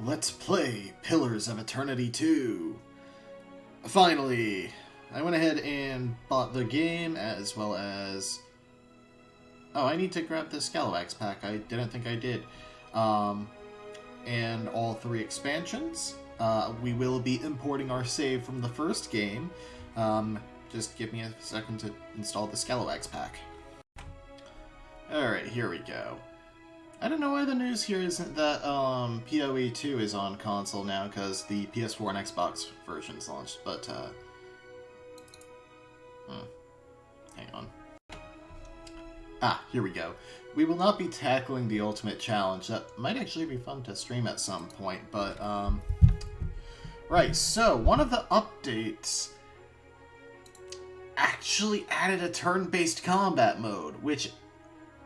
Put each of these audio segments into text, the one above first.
Let's play Pillars of Eternity 2. Finally, I went ahead and bought the game as well as... Oh, I need to grab the Scalawax pack. I didn't think I did. And all 3 expansions. We will be importing our save from the first game. Just give me a second to install the Scalawax pack. Alright, here we go. I don't know why the news here isn't that PoE 2 is on console now, because the PS4 and Xbox versions launched, but hang on. Here we go. We will not be tackling the Ultimate Challenge. That might actually be fun to stream at some point, but right, so one of the updates actually added a turn-based combat mode, which,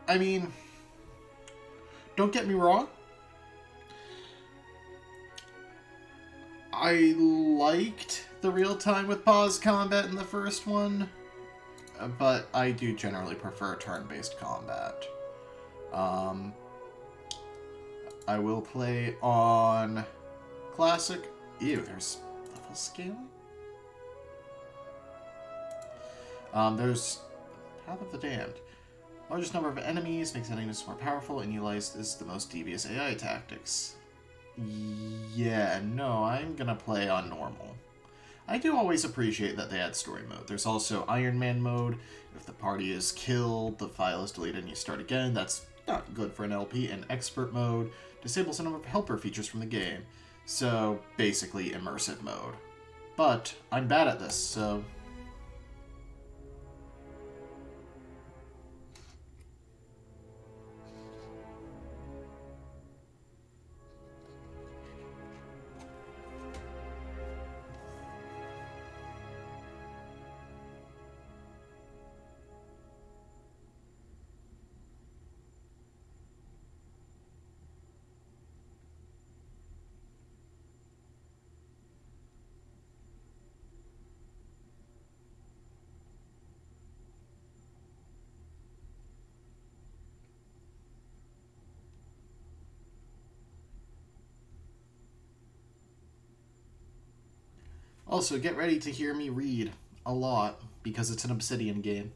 I mean, don't get me wrong, I liked the real-time with pause combat in the first one, but I do generally prefer turn-based combat. I will play on Classic. Ew, there's level scaling? There's Path of the Damned. Largest number of enemies makes enemies more powerful and utilizes the most devious AI tactics. Yeah, no, I'm gonna play on normal. I do always appreciate that they add story mode. There's also Iron Man mode. If the party is killed, the file is deleted and you start again. That's not good for an LP. And expert mode disables a number of helper features from the game. So, basically immersive mode. But, I'm bad at this, so... Also, get ready to hear me read a lot, because it's an Obsidian game.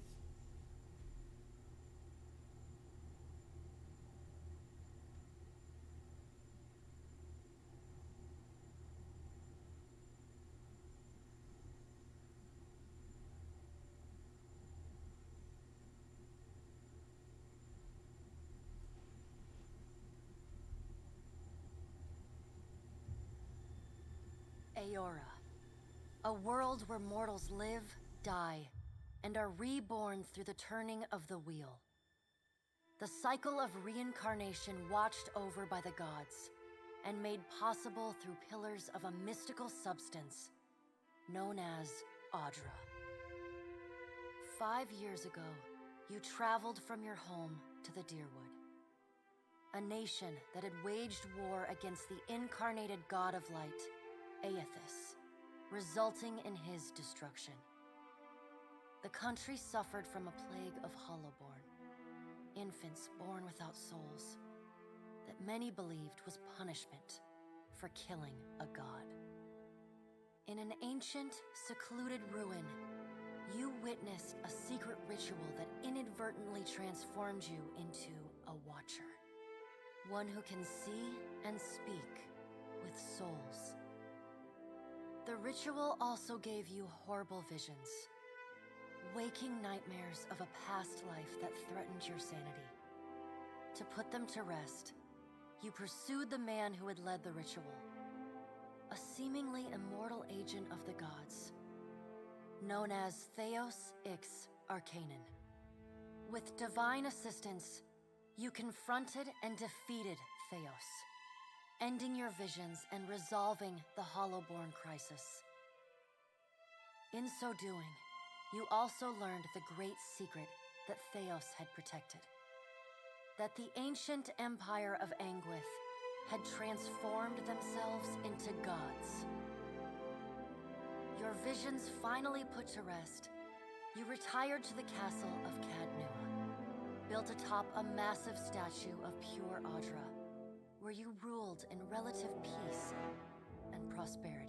Aora. A world where mortals live, die, and are reborn through the turning of the wheel. The cycle of reincarnation watched over by the gods, and made possible through pillars of a mystical substance known as Audra. 5 years ago, you traveled from your home to the Deerwood, a nation that had waged war against the incarnated god of light, Aethys, resulting in his destruction. The country suffered from a plague of hollowborn, infants born without souls, that many believed was punishment for killing a god. In an ancient, secluded ruin, you witnessed a secret ritual that inadvertently transformed you into a watcher. One who can see and speak with souls. The ritual also gave you horrible visions, waking nightmares of a past life that threatened your sanity. To put them to rest, you pursued the man who had led the ritual, a seemingly immortal agent of the gods, known as Theos Ix Arcanon. With divine assistance, you confronted and defeated Theos, ending your visions and resolving the Hollowborn crisis. In so doing, you also learned the great secret that Theos had protected. That the ancient empire of Anguith had transformed themselves into gods. Your visions finally put to rest, you retired to the castle of Cadnua, built atop a massive statue of pure Audra, where you ruled in relative peace prosperity.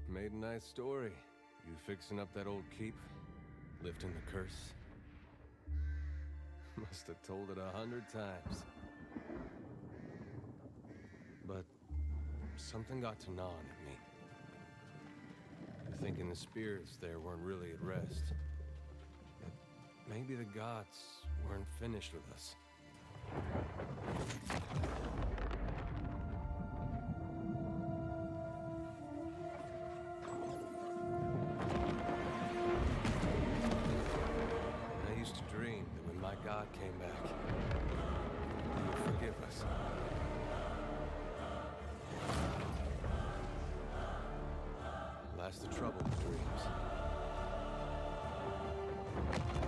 Made a nice story. You fixing up that old keep? Lifting the curse? Must have told it 100 times. But something got to gnawing at me. You're thinking the spirits there weren't really at rest. That maybe the gods weren't finished with us. I used to dream that when my god came back, he would forgive us. Last the trouble with dreams.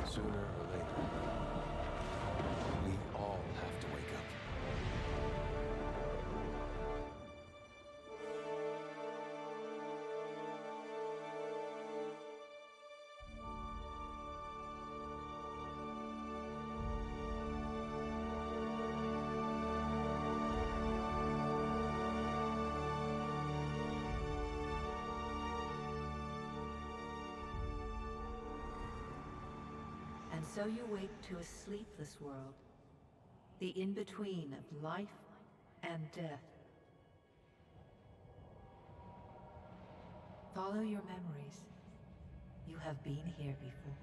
Sooner or later, we all have to wake up. And so you wake to a sleepless world, the in-between of life and death. Follow your memories. You have been here before.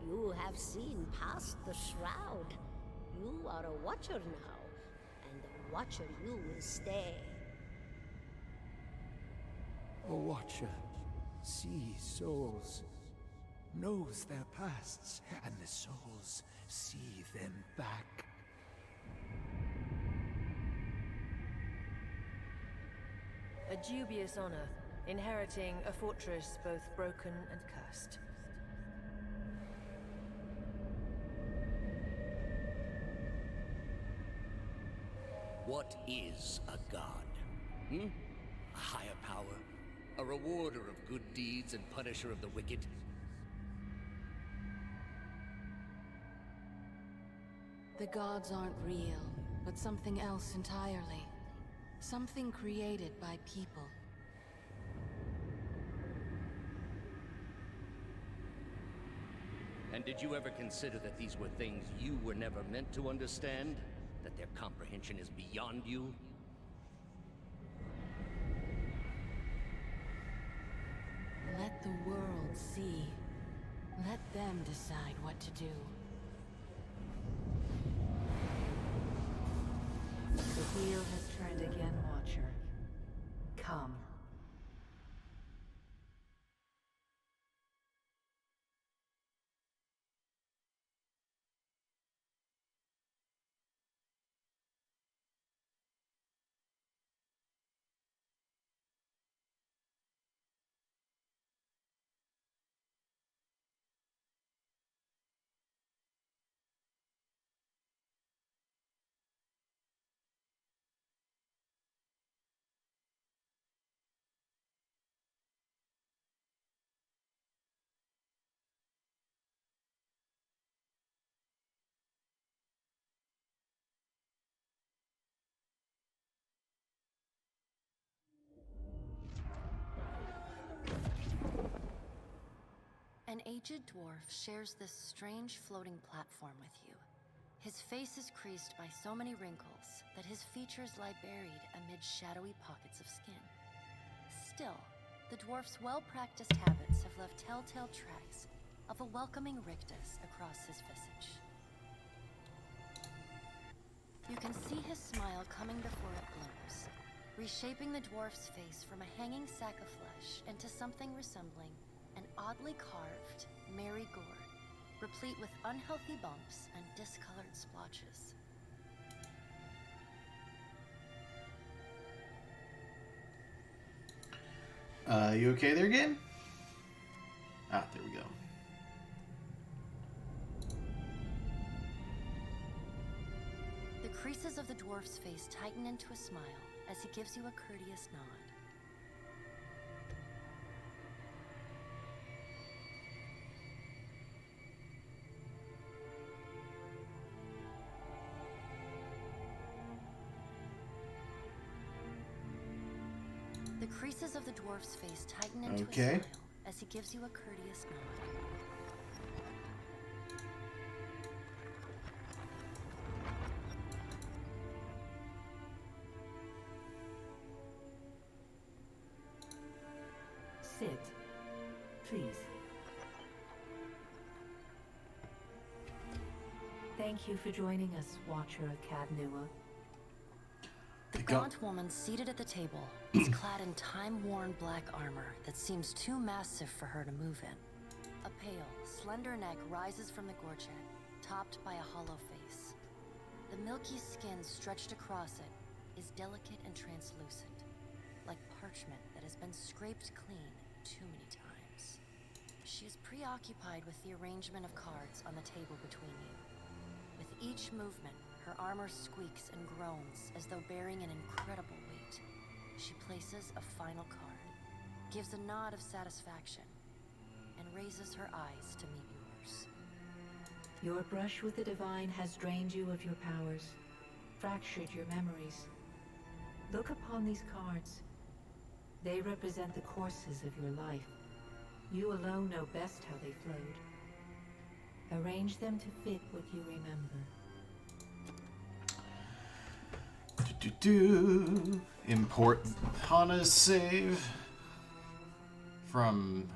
You have seen past the shroud. You are a watcher now, and a watcher you will stay. A watcher sees souls, knows their pasts, and the souls see them back. A dubious honor, inheriting a fortress both broken and cursed. What is a god? A higher power? A rewarder of good deeds and punisher of the wicked? The gods aren't real, but something else entirely. Something created by people. And did you ever consider that these were things you were never meant to understand? That their comprehension is beyond you? Let the world see. Let them decide what to do. The wheel has turned again, Watcher. Come. An aged dwarf shares this strange floating platform with you. His face is creased by so many wrinkles that his features lie buried amid shadowy pockets of skin. Still, the dwarf's well-practiced habits have left telltale tracks of a welcoming rictus across his visage. You can see his smile coming before it blooms, reshaping the dwarf's face from a hanging sack of flesh into something resembling an oddly carved, merry gourd, replete with unhealthy bumps and discolored splotches. You okay there, game? Ah, there we go. creases of the dwarf's face tighten into a smile as he gives you a courteous nod. The creases of the dwarf's face tighten into a smile as he gives you a courteous nod. Sit, please. Thank you for joining us, Watcher of Cadnua. The gaunt woman seated at the table is clad in time-worn black armor that seems too massive for her to move in. A pale, slender neck rises from the gorget, topped by a hollow face. The milky skin stretched across it is delicate and translucent, like parchment that has been scraped clean too many times. She is preoccupied with the arrangement of cards on the table between you. With each movement, her armor squeaks and groans as though bearing an incredible weight. She places a final card, gives a nod of satisfaction, and raises her eyes to meet yours. Your brush with the divine has drained you of your powers, fractured your memories. Look upon these cards. They represent the courses of your life. You alone know best how they flowed. Arrange them to fit what you remember. Import Hana's save from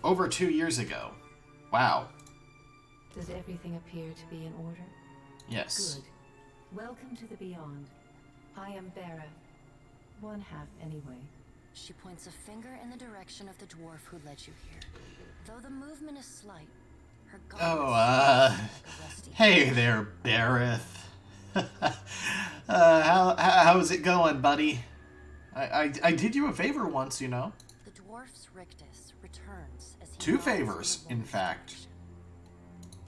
over 2 years ago. Wow. Does everything appear to be in order? Yes. Good. Welcome to the Beyond. I am Berath. One half, anyway. She points a finger in the direction of the dwarf who led you here. Though the movement is slight, her hey there, Berath. How's it going, buddy? I did you a favor once, you know. The dwarf's rictus returns as he 2 favors, in fact.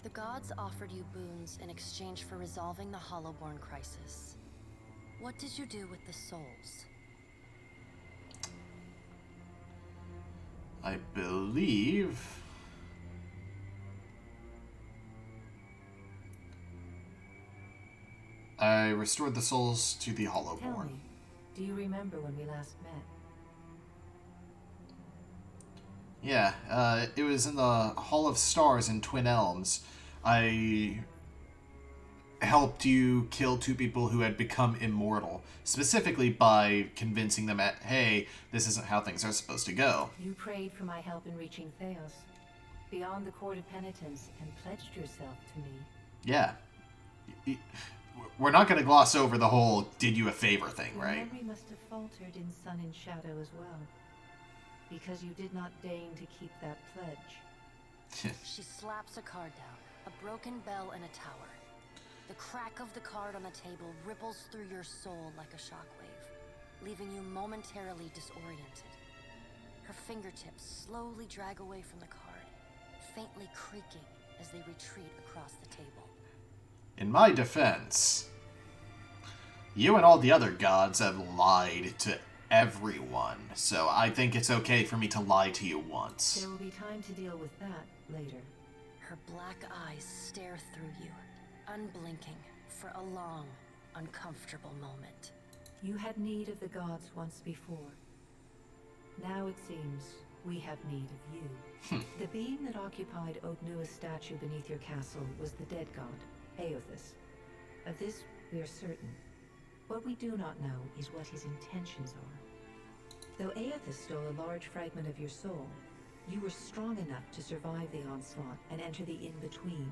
The gods offered you boons in exchange for resolving the Hollowborn crisis. What did you do with the souls? I believe I restored the souls to the Tell Hollowborn. me, do you remember when we last met? Yeah, it was in the Hall of Stars in Twin Elms. I helped you kill 2 people who had become immortal, specifically by convincing them at, hey, this isn't how things are supposed to go. You prayed for my help in reaching Theos, beyond the Court of Penitence, and pledged yourself to me. Yeah. We're not going to gloss over the whole did you a favor thing, Your right? memory must have faltered in Sun and Shadow as well, because you did not deign to keep that pledge. She slaps a card down, a broken bell in a tower. The crack of the card on the table ripples through your soul like a shockwave, leaving you momentarily disoriented. Her fingertips slowly drag away from the card, faintly creaking as they retreat across the table. In my defense, you and all the other gods have lied to everyone, so I think it's okay for me to lie to you once. There will be time to deal with that later. Her black eyes stare through you, unblinking, for a long, uncomfortable moment. You had need of the gods once before. Now it seems we have need of you. The being that occupied Ognua's statue beneath your castle was the dead god, Aothus. Of this we are certain. What we do not know is what his intentions are. Though Aothus stole a large fragment of your soul, you were strong enough to survive the onslaught and enter the in-between.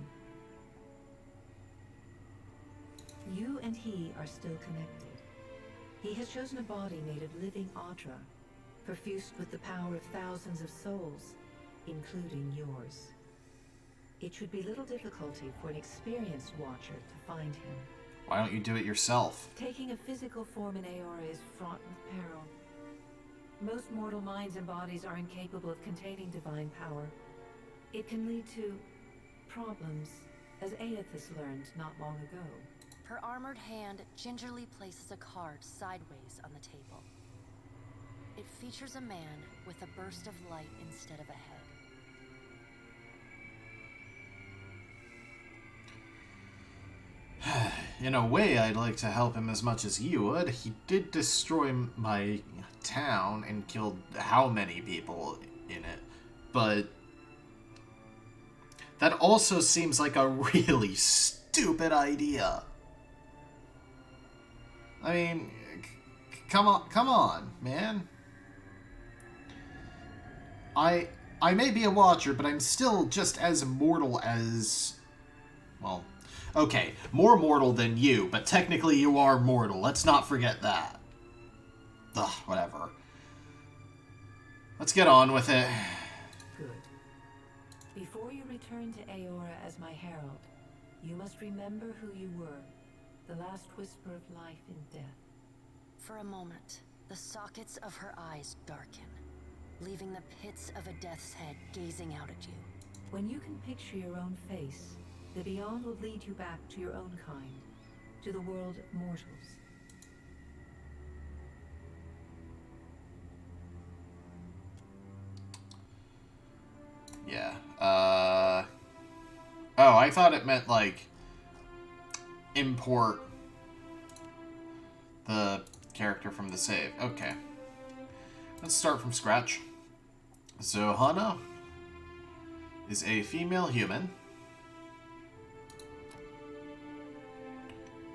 You and he are still connected. He has chosen a body made of living Audra, perfused with the power of thousands of souls, including yours. It should be little difficulty for an experienced watcher to find him. Why don't you do it yourself? Taking a physical form in Aora is fraught with peril. Most mortal minds and bodies are incapable of containing divine power. It can lead to problems, as Aothus learned not long ago. Her armored hand gingerly places a card sideways on the table. It features a man with a burst of light instead of a head. In a way, I'd like to help him as much as you would. He did destroy my town and killed how many people in it. But that also seems like a really stupid idea. I mean, come on, man. I may be a watcher, but I'm still just as mortal as... Well, okay, more mortal than you, but technically you are mortal. Let's not forget that. Ugh, whatever. Let's get on with it. Good. Before you return to Aora as my herald, you must remember who you were. The last whisper of life in death. For a moment, the sockets of her eyes darken, leaving the pits of a death's head gazing out at you. When you can picture your own face, the Beyond will lead you back to your own kind, to the world of mortals. Yeah. Oh, I thought it meant, like, import the character from the save. Okay. Let's start from scratch. So, Hana is a female human,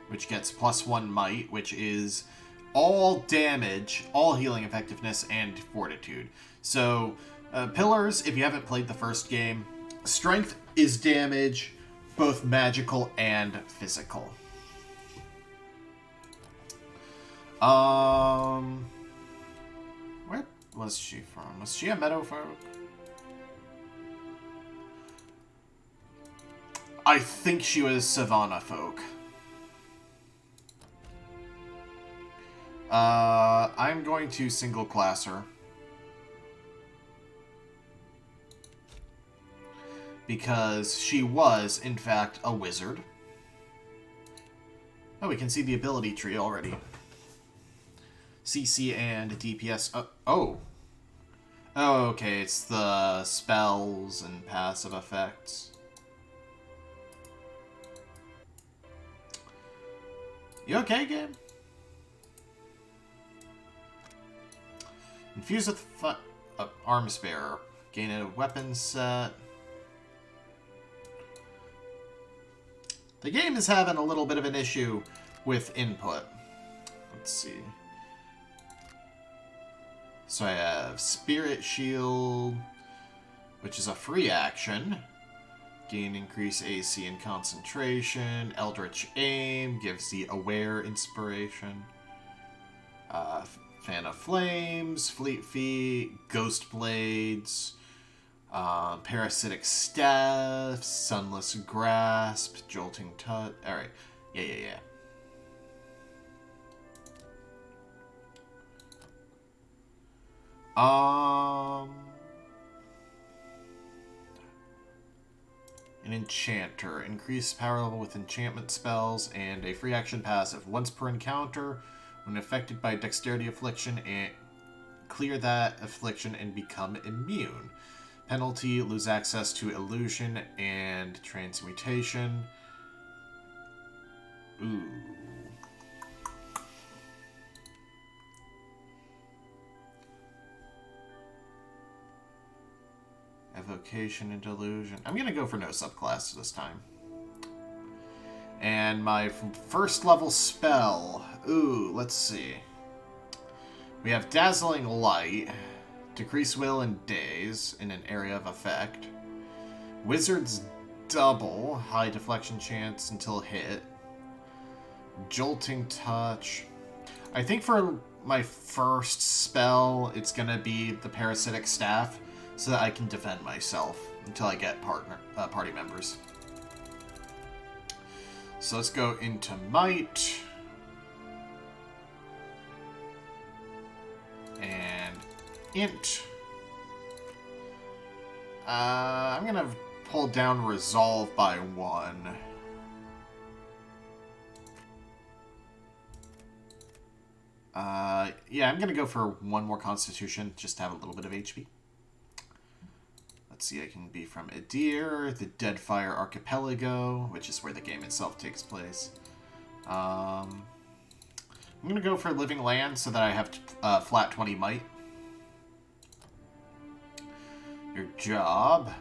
which gets +1 might, which is all damage, all healing effectiveness, and fortitude. So, pillars, if you haven't played the first game, strength is damage, both magical and physical. Where was she from? Was she a meadow folk? I think she was Savannah folk. I'm going to single class her. Because she was, in fact, a wizard. Oh, we can see the ability tree already. CC and DPS. Oh, okay, it's the spells and passive effects. You okay, game? Infused with arms bearer. Gain a weapon set. The game is having a little bit of an issue with input. Let's see. So I have Spirit Shield, which is a free action. Gain increase AC and concentration. Eldritch Aim gives the Aware inspiration. Fan of Flames, Fleet Feet, Ghost Blades, Parasitic Staff, Sunless Grasp, Jolting Touch. Alright. Yeah. An Enchanter. Increase power level with enchantment spells and a free action passive. Once per encounter, when affected by Dexterity Affliction, and clear that affliction and become immune. Penalty, lose access to illusion and transmutation. Ooh. Evocation and delusion. I'm gonna go for no subclass this time. And my first level spell. Ooh, let's see. We have Dazzling Light. Decrease will and daze in an area of effect. Wizard's Double. High deflection chance until hit. Jolting Touch. I think for my first spell, it's gonna be the Parasitic Staff, so that I can defend myself until I get party members. So let's go into Might. And Int. I'm going to pull down Resolve by 1. Yeah, I'm gonna go for one more Constitution, just to have a little bit of HP. Let's see, I can be from Edir, the Deadfire Archipelago, which is where the game itself takes place. I'm gonna go for Living Land so that I have flat 20 might. Your job.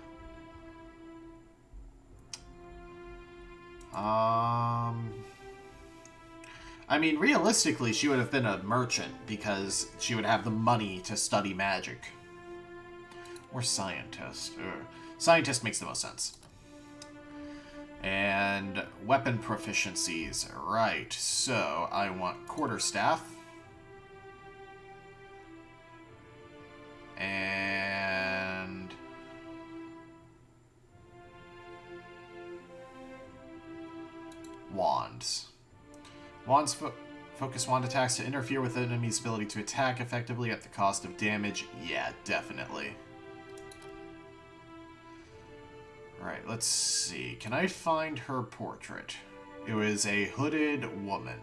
I mean, realistically, she would have been a merchant because she would have the money to study magic. Or scientist. Scientist makes the most sense. And weapon proficiencies. Right, so I want quarterstaff. And wands. Wands focus wand attacks to interfere with the enemy's ability to attack effectively at the cost of damage. Yeah, definitely. Alright, let's see. Can I find her portrait? It was a hooded woman.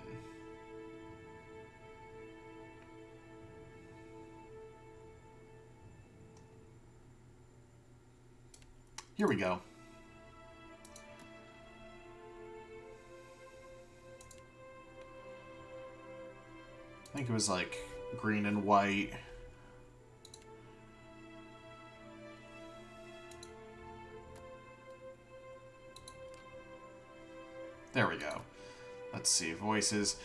Here we go. I think it was like green and white. There we go. Let's see, voices.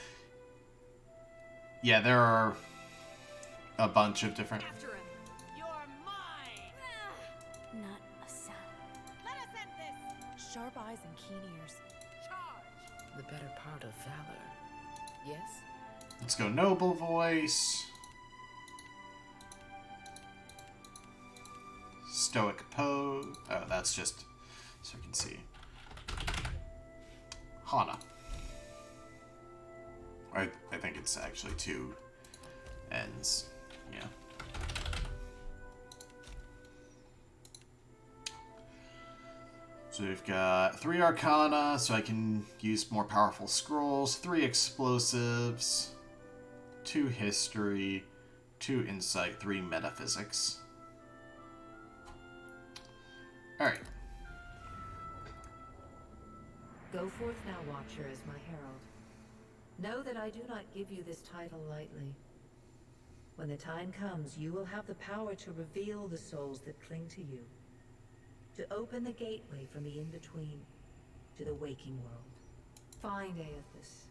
Yeah, there are a bunch of different... After him. You're mine! Not a sound. Let us end this! Sharp eyes and keen ears. Charge! The better part of valor. Yes? Let's go noble voice. Stoic pose. Oh, that's just so you can see. Hana. I think it's actually 2 ends. Yeah. So we've got 3 Arcana, so I can use more powerful scrolls, 3 explosives, 2 history, 2 insight, 3 metaphysics. Alright. Go forth now, Watcher, as my herald. Know that I do not give you this title lightly. When the time comes, you will have the power to reveal the souls that cling to you. To open the gateway from the in-between to the waking world. Find Aethys.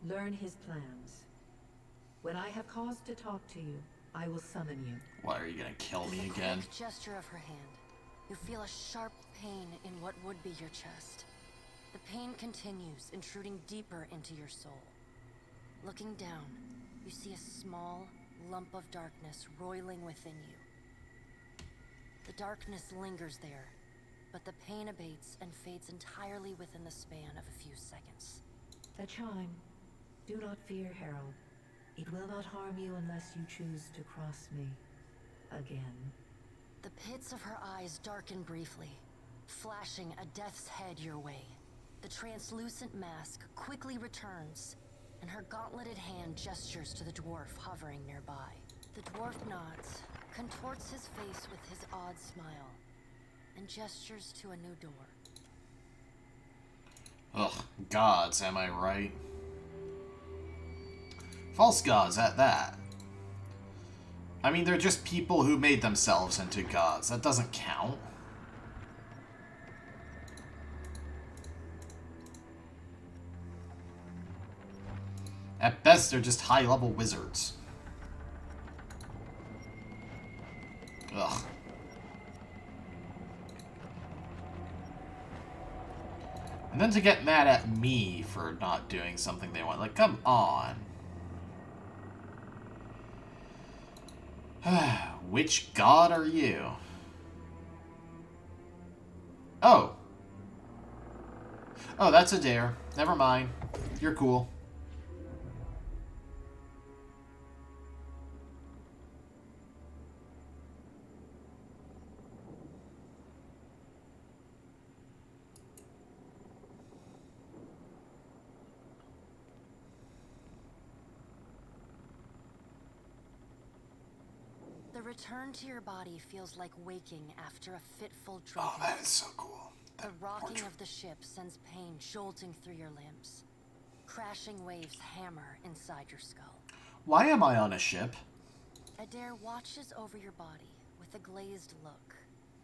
Learn his plans. When I have cause to talk to you, I will summon you. Why are you gonna kill me With a again? quick gesture of her hand, you feel a sharp pain in what would be your chest. The pain continues, intruding deeper into your soul. Looking down, you see a small lump of darkness roiling within you. The darkness lingers there, but the pain abates and fades entirely within the span of a few seconds. A chime. Do not fear, Herald. It will not harm you unless you choose to cross me again. The pits of her eyes darken briefly, flashing a death's head your way. The translucent mask quickly returns, and her gauntleted hand gestures to the dwarf hovering nearby. The dwarf nods, contorts his face with his odd smile, and gestures to a new door. Ugh, gods, am I right? False gods at that. I mean, they're just people who made themselves into gods. That doesn't count. At best, they're just high-level wizards. Ugh. And then to get mad at me for not doing something they want. Like, come on. Which god are you? Oh. Oh, that's a dare. Never mind. You're cool. return to your body feels like waking after a fitful Oh, drunkenness. that is so cool. The rocking of the ship sends pain jolting through your limbs. Crashing waves hammer inside your skull. Why am I on a ship? Adair watches over your body with a glazed look,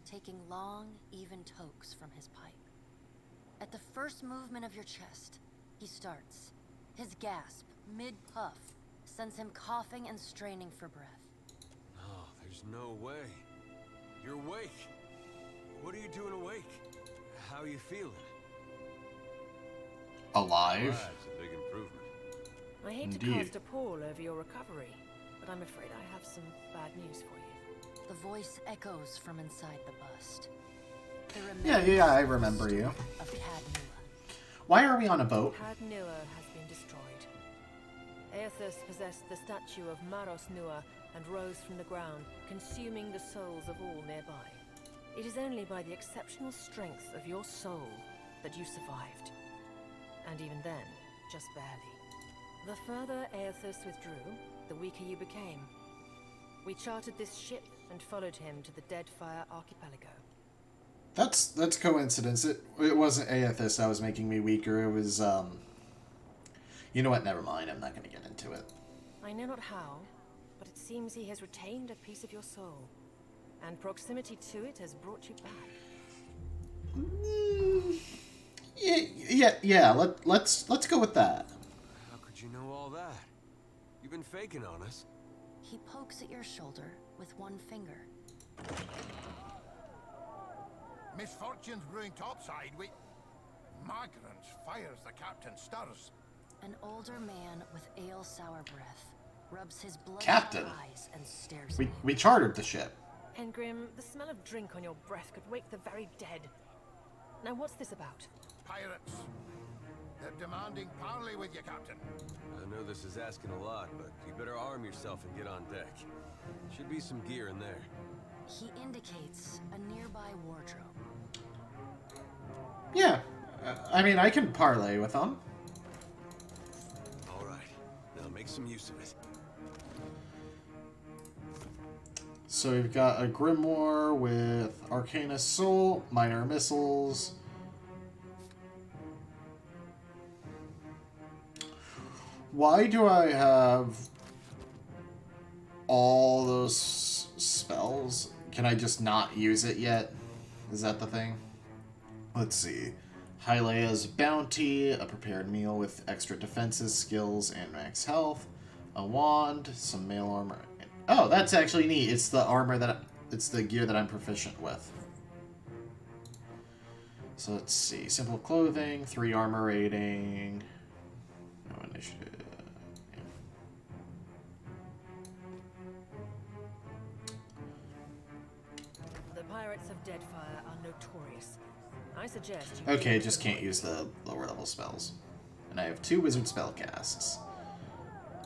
taking long, even tokes from his pipe. At the first movement of your chest, he starts. His gasp, mid-puff, sends him coughing and straining for breath. Oh, there's no way. You're awake. What are you doing awake? How are you feeling? Alive? That's a big improvement. I hate to Indeed. cast a pall over your recovery, but I'm afraid I have some bad news for you. The voice echoes from inside the bust. Yeah, I remember you. Of Cad Nua. Why are we on a boat? Cad Nua has been destroyed. Aethys possessed the statue of Maros Nua and rose from the ground, consuming the souls of all nearby. It is only by the exceptional strength of your soul that you survived. And even then, just barely. The further Aethys withdrew, the weaker you became. We chartered this ship and followed him to the Deadfire Archipelago. That's coincidence. It wasn't Aethys that was making me weaker. It was, You know what? Never mind. I'm not going to get into it. I know not how, but it seems he has retained a piece of your soul. And proximity to it has brought you back. Yeah. Let's go with that. How could you know all that? You've been faking on us. He pokes at your shoulder with one finger. Misfortunes brewing topside. Migrants fires the captain stirs. An older man with ale-sour breath rubs his bloodshot Captain. eyes and stares at you. We chartered the ship. Engrim, the smell of drink on your breath could wake the very dead. Now what's this about? Pirates. They're demanding parley with you, Captain. I know this is asking a lot, but you better arm yourself and get on deck. Should be some gear in there. He indicates a nearby wardrobe. Yeah. I mean, I can parlay with them. All right, now make some use of it. So we've got a grimoire with Arcana Soul, Minor Missiles. Why do I have all those spells? Can I just not use it yet? Is that the thing? Let's see. Hylea's Bounty, a prepared meal with extra defenses, skills, and max health. A wand, some mail armor. Oh, that's actually neat. It's the armor it's the gear that I'm proficient with. So let's see. Simple clothing, 3 armor rating. No initiative. Yeah. The pirates of Deadfire are notorious. I suggest you... Okay, just can't use the lower level spells. And I have 2 wizard spell casts.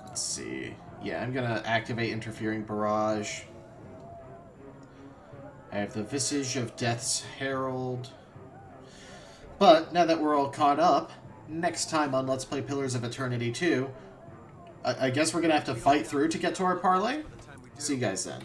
Let's see. Yeah, I'm gonna activate Interfering Barrage. I have the Visage of Death's Herald. But, now that we're all caught up, next time on Let's Play Pillars of Eternity 2, I guess we're gonna have to fight through to get to our parlay? See you guys then.